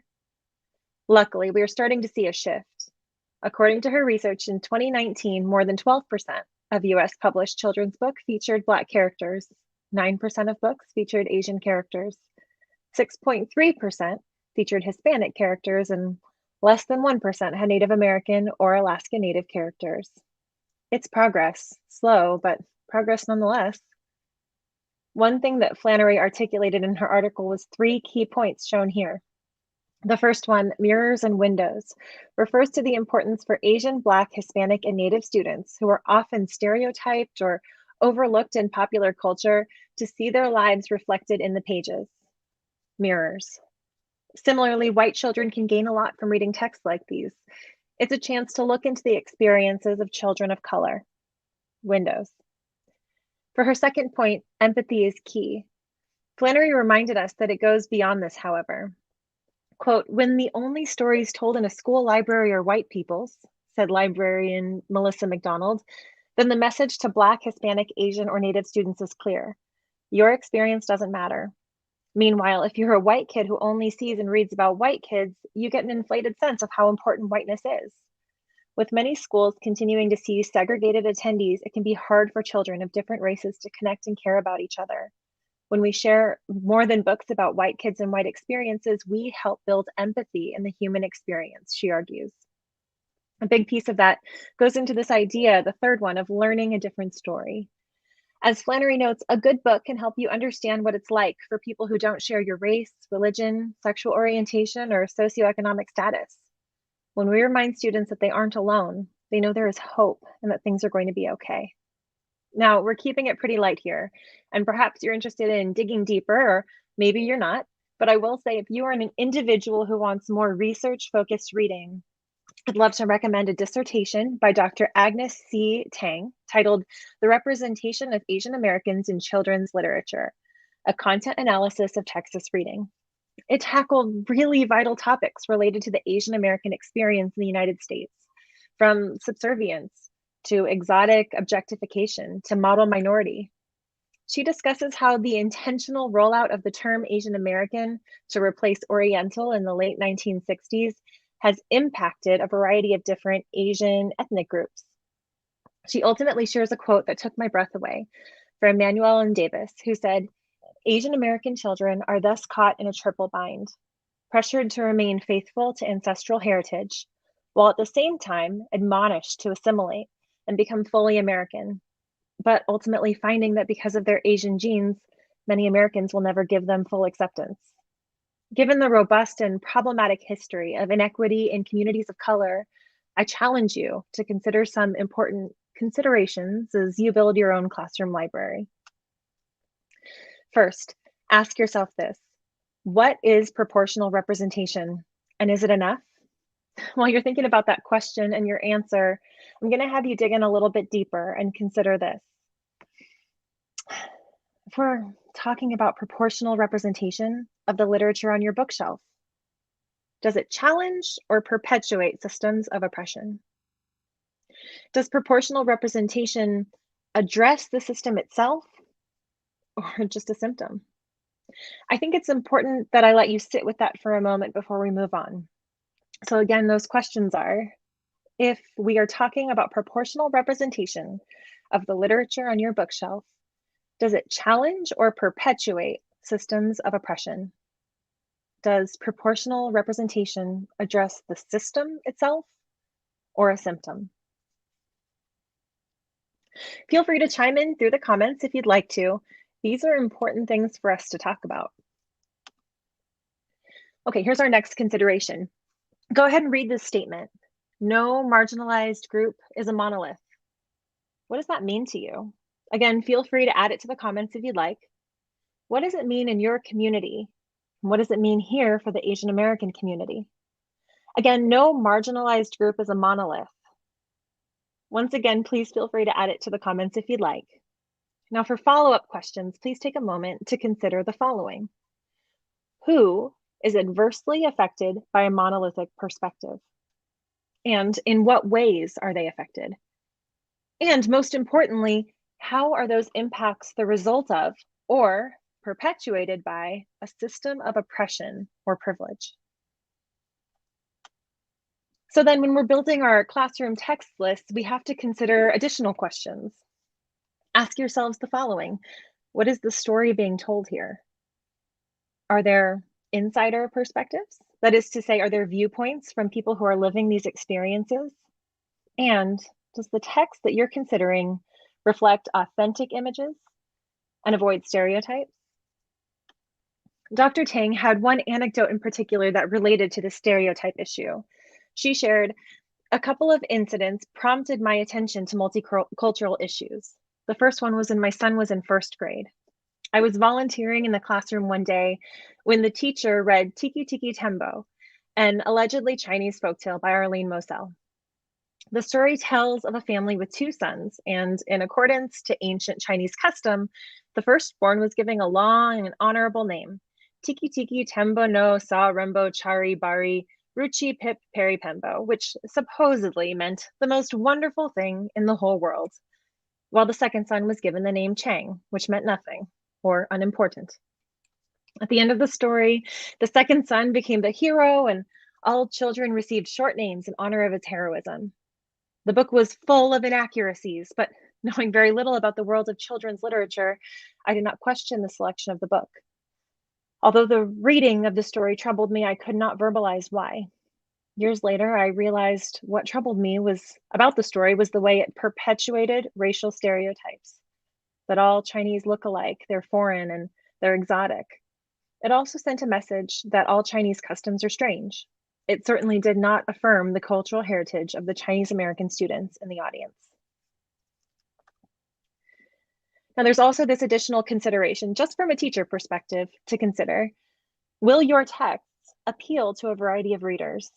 Luckily, we are starting to see a shift. According to her research, in 2019, more than 12% of US published children's books featured Black characters, 9% of books featured Asian characters, 6.3% featured Hispanic characters, and less than 1% had Native American or Alaska Native characters. It's progress, slow, but progress nonetheless. One thing that Flannery articulated in her article was 3 key points shown here. The first one, mirrors and windows, refers to the importance for Asian, Black, Hispanic, and Native students who are often stereotyped or overlooked in popular culture to see their lives reflected in the pages. Mirrors. Similarly, white children can gain a lot from reading texts like these. It's a chance to look into the experiences of children of color. Windows. For her second point, empathy is key. Flannery reminded us that it goes beyond this, however. Quote, when the only stories told in a school library are white people's, said librarian Melissa McDonald, then the message to Black, Hispanic, Asian, or Native students is clear. Your experience doesn't matter. Meanwhile, if you're a white kid who only sees and reads about white kids, you get an inflated sense of how important whiteness is. With many schools continuing to see segregated attendees, it can be hard for children of different races to connect and care about each other. When we share more than books about white kids and white experiences, we help build empathy in the human experience, she argues. A big piece of that goes into this idea, the third one, of learning a different story. As Flannery notes, a good book can help you understand what it's like for people who don't share your race, religion, sexual orientation, or socioeconomic status. When we remind students that they aren't alone, they know there is hope and that things are going to be okay. Now, we're keeping it pretty light here, and perhaps you're interested in digging deeper, or maybe you're not. But I will say, if you are an individual who wants more research-focused reading, I'd love to recommend a dissertation by Dr. Agnes C. Tang titled The Representation of Asian Americans in Children's Literature, a content analysis of Texas reading. It tackled really vital topics related to the Asian American experience in the United States, from subservience to exotic objectification to model minority. She discusses how the intentional rollout of the term Asian American to replace Oriental in the late 1960s has impacted a variety of different Asian ethnic groups. She ultimately shares a quote that took my breath away from Manuel and Davis, who said, "Asian American children are thus caught in a triple bind, pressured to remain faithful to ancestral heritage, while at the same time admonished to assimilate and become fully American, but ultimately finding that because of their Asian genes, many Americans will never give them full acceptance." Given the robust and problematic history of inequity in communities of color, I challenge you to consider some important considerations as you build your own classroom library. First, ask yourself this: what is proportional representation, and is it enough? While you're thinking about that question and your answer, I'm going to have you dig in a little bit deeper and consider this. If we're talking about proportional representation of the literature on your bookshelf, does it challenge or perpetuate systems of oppression? Does proportional representation address the system itself or just a symptom? I think it's important that I let you sit with that for a moment before we move on. So again, those questions are, if we are talking about proportional representation of the literature on your bookshelf, does it challenge or perpetuate systems of oppression? Does proportional representation address the system itself or a symptom? Feel free to chime in through the comments if you'd like to. These are important things for us to talk about. Okay, here's our next consideration. Go ahead and read this statement. No marginalized group is a monolith. What does that mean to you? Again, feel free to add it to the comments if you'd like. What does it mean in your community? What does it mean here for the Asian American community? Again, no marginalized group is a monolith. Once again, please feel free to add it to the comments if you'd like. Now for follow-up questions, please take a moment to consider the following. Who is adversely affected by a monolithic perspective? And in what ways are they affected? And most importantly, how are those impacts the result of or perpetuated by a system of oppression or privilege? So then when we're building our classroom text list, we have to consider additional questions. Ask yourselves the following. What is the story being told here? Are there insider perspectives? That is to say, are there viewpoints from people who are living these experiences? And does the text that you're considering reflect authentic images and avoid stereotypes? Dr. Tang had one anecdote in particular that related to the stereotype issue. She shared, a couple of incidents prompted my attention to multicultural issues. The first one was when my son was in first grade. I was volunteering in the classroom one day when the teacher read Tiki Tiki Tembo, an allegedly Chinese folktale by Arlene Moselle. The story tells of a family with two sons, and in accordance to ancient Chinese custom, the firstborn was given a long and honorable name, Tiki Tiki Tembo no Sa Rembo Chari Bari Ruchi Pip Peri Pembo, which supposedly meant the most wonderful thing in the whole world, while the second son was given the name Chang, which meant nothing or unimportant. At the end of the story, the second son became the hero, and all children received short names in honor of his heroism. The book was full of inaccuracies, but knowing very little about the world of children's literature, I did not question the selection of the book. Although the reading of the story troubled me, I could not verbalize why. Years later, I realized what troubled me about the story was the way it perpetuated racial stereotypes, that all Chinese look alike, they're foreign, and they're exotic. It also sent a message that all Chinese customs are strange. It certainly did not affirm the cultural heritage of the Chinese American students in the audience. Now, there's also this additional consideration, just from a teacher perspective, to consider. Will your texts appeal to a variety of readers?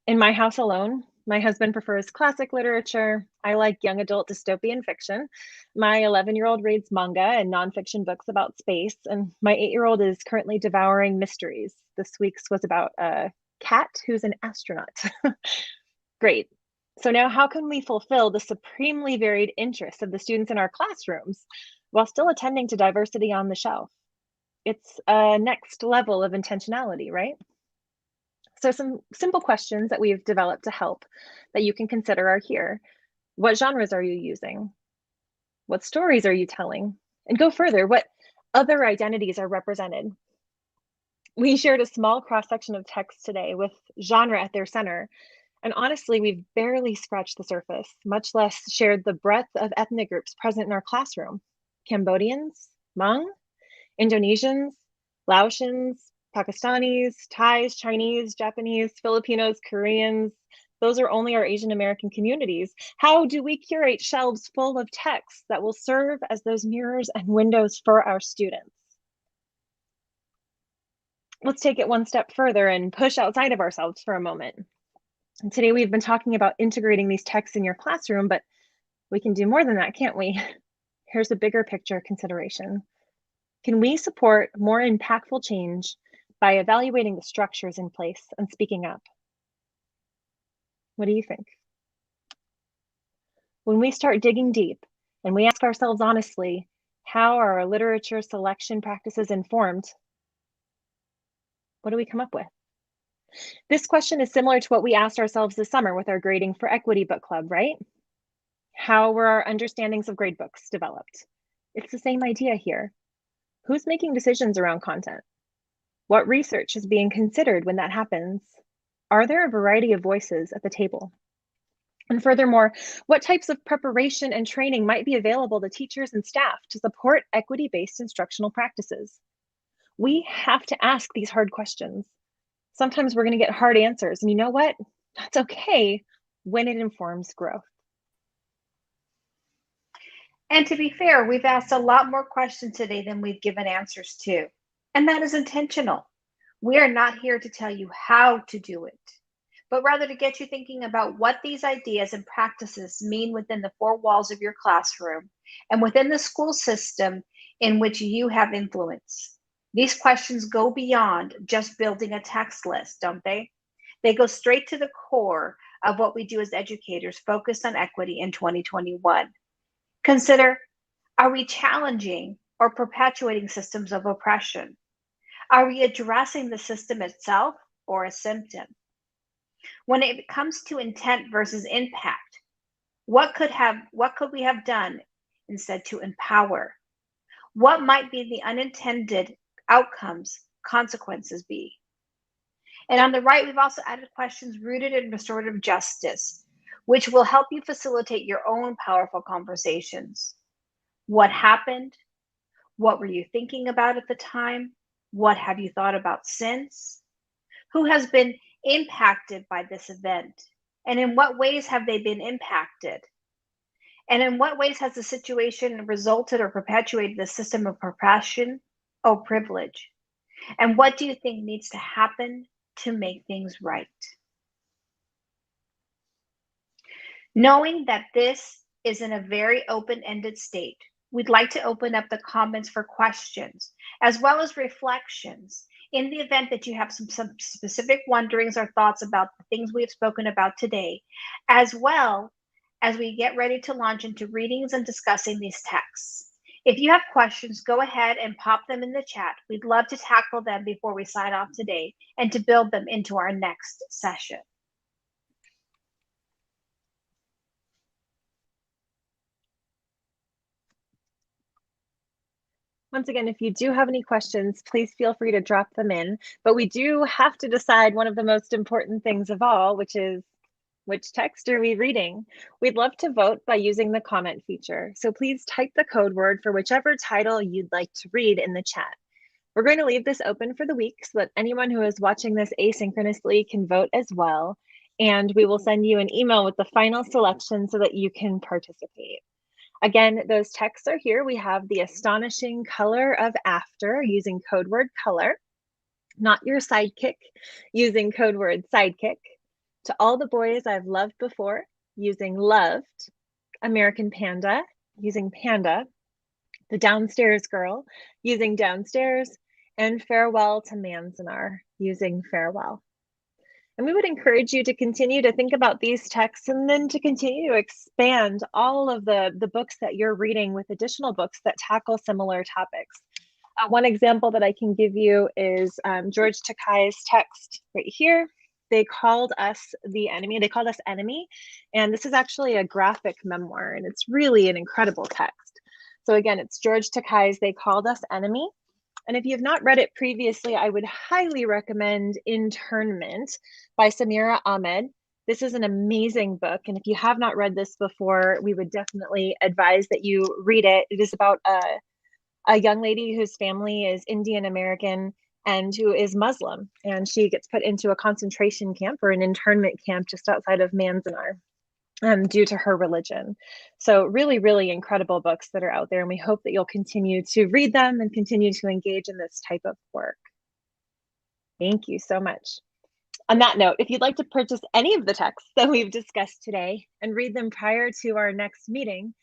In my house alone, my husband prefers classic literature. I like young adult dystopian fiction. My 11-year-old reads manga and nonfiction books about space, and my 8-year-old is currently devouring mysteries. This week's was about a cat who's an astronaut. Great. So now how can we fulfill the supremely varied interests of the students in our classrooms while still attending to diversity on the shelf? It's a next level of intentionality, right? So some simple questions that we've developed to help that you can consider are here. What genres are you using? What stories are you telling? And go further, what other identities are represented? We shared a small cross-section of text today with genre at their center. And honestly, we've barely scratched the surface, much less shared the breadth of ethnic groups present in our classroom. Cambodians, Hmong, Indonesians, Laotians, Pakistanis, Thais, Chinese, Japanese, Filipinos, Koreans. Those are only our Asian American communities. How do we curate shelves full of texts that will serve as those mirrors and windows for our students? Let's take it one step further and push outside of ourselves for a moment. And today we've been talking about integrating these texts in your classroom, but we can do more than that, can't we? Here's a bigger picture consideration. Can we support more impactful change by evaluating the structures in place and speaking up? What do you think? When we start digging deep and we ask ourselves honestly, how are our literature selection practices informed? What do we come up with? This question is similar to what we asked ourselves this summer with our Grading for Equity book club, right? How were our understandings of gradebooks developed? It's the same idea here. Who's making decisions around content? What research is being considered when that happens? Are there a variety of voices at the table? And furthermore, what types of preparation and training might be available to teachers and staff to support equity-based instructional practices? We have to ask these hard questions. Sometimes we're going to get hard answers, and you know what? That's okay when it informs growth. And to be fair, we've asked a lot more questions today than we've given answers to. And that is intentional. We are not here to tell you how to do it, but rather to get you thinking about what these ideas and practices mean within the four walls of your classroom and within the school system in which you have influence. These questions go beyond just building a text list, don't they? They go straight to the core of what we do as educators focused on equity in 2021. Consider, are we challenging or perpetuating systems of oppression? Are we addressing the system itself or a symptom? When it comes to intent versus impact, what could we have done instead to empower? What might be the unintended outcomes, consequences be? And on the right, we've also added questions rooted in restorative justice, which will help you facilitate your own powerful conversations. What happened? What were you thinking about at the time? What have you thought about since? Who has been impacted by this event? And in what ways have they been impacted? And in what ways has the situation resulted or perpetuated the system of oppression or privilege? And what do you think needs to happen to make things right? Knowing that this is in a very open-ended state, we'd like to open up the comments for questions, as well as reflections, in the event that you have some specific wonderings or thoughts about the things we've spoken about today, as well as we get ready to launch into readings and discussing these texts. If you have questions, go ahead and pop them in the chat. We'd love to tackle them before we sign off today and to build them into our next session. Once again, if you do have any questions, please feel free to drop them in. But we do have to decide one of the most important things of all, which is, which text are we reading? We'd love to vote by using the comment feature. So please type the code word for whichever title you'd like to read in the chat. We're going to leave this open for the week so that anyone who is watching this asynchronously can vote as well. And we will send you an email with the final selection so that you can participate. Again, those texts are here. We have The Astonishing Color of After using code word color, Not Your Sidekick using code word sidekick, To All the Boys I've Loved Before using loved, American Panda using panda, The Downstairs Girl using downstairs, and Farewell to Manzanar using farewell. And we would encourage you to continue to think about these texts and then to continue to expand all of the books that you're reading with additional books that tackle similar topics. One example that I can give you is George Takei's text right here. They called us the enemy. They called us enemy. And this is actually a graphic memoir, and it's really an incredible text. So again, it's George Takei's They Called Us Enemy. And if you have not read it previously, I would highly recommend Internment by Samira Ahmed. This is an amazing book. And if you have not read this before, we would definitely advise that you read it. It is about a young lady whose family is Indian American and who is Muslim. And she gets put into a concentration camp or an internment camp just outside of Manzanar. Due to her religion. So really, really incredible books that are out there. And we hope that you'll continue to read them and continue to engage in this type of work. Thank you so much. On that note, if you'd like to purchase any of the texts that we've discussed today and read them prior to our next meeting,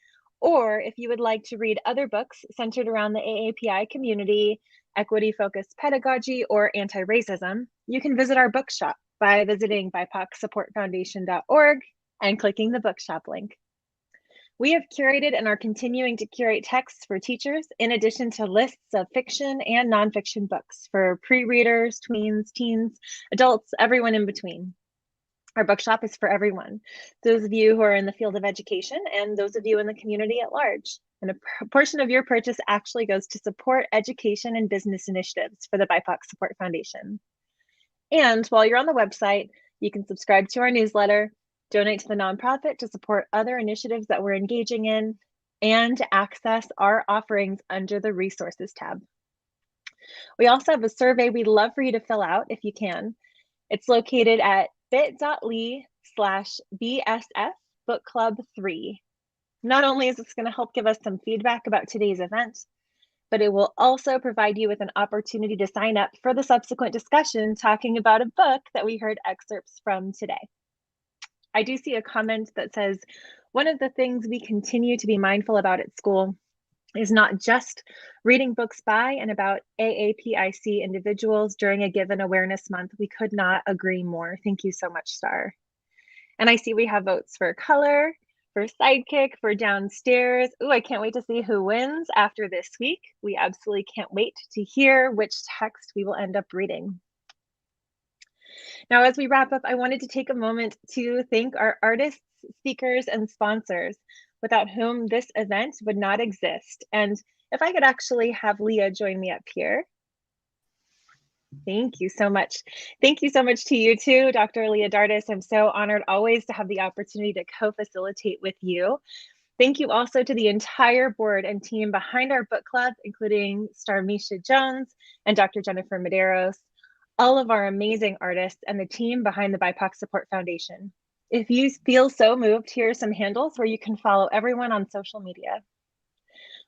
or if you would like to read other books centered around the AAPI community, equity-focused pedagogy, or anti-racism, you can visit our bookshop by visiting BIPOCsupportfoundation.org and clicking the bookshop link. We have curated and are continuing to curate texts for teachers, in addition to lists of fiction and nonfiction books for pre-readers, tweens, teens, adults, everyone in between. Our bookshop is for everyone, those of you who are in the field of education and those of you in the community at large. And a portion of your purchase actually goes to support education and business initiatives for the BIPOC Support Foundation. And while you're on the website, you can subscribe to our newsletter, donate to the nonprofit to support other initiatives that we're engaging in, and to access our offerings under the Resources tab. We also have a survey we'd love for you to fill out if you can. It's located at bit.ly/BSF-bookclub3. Not only is this going to help give us some feedback about today's event, but it will also provide you with an opportunity to sign up for the subsequent discussion talking about a book that we heard excerpts from today. I do see a comment that says, one of the things we continue to be mindful about at school is not just reading books by and about AAPIC individuals during a given awareness month. We could not agree more. Thank you so much, Star. And I see we have votes for color, for sidekick, for downstairs. Ooh, I can't wait to see who wins after this week. We absolutely can't wait to hear which text we will end up reading. Now, as we wrap up, I wanted to take a moment to thank our artists, speakers, and sponsors, without whom this event would not exist. And if I could actually have Leah join me up here. Thank you so much. Thank you so much to you too, Dr. Leah Dardis. I'm so honored always to have the opportunity to co-facilitate with you. Thank you also to the entire board and team behind our book club, including Star Misha Jones and Dr. Jennifer Medeiros, all of our amazing artists, and the team behind the BIPOC Support Foundation. If you feel so moved, here are some handles where you can follow everyone on social media.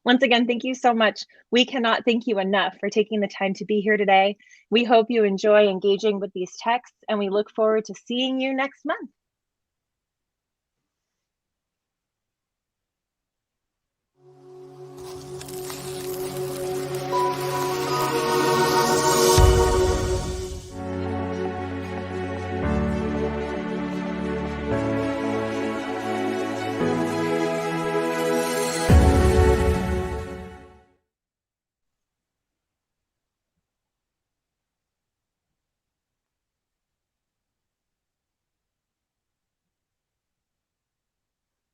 Once again, thank you so much. We cannot thank you enough for taking the time to be here today. We hope you enjoy engaging with these texts, and we look forward to seeing you next month.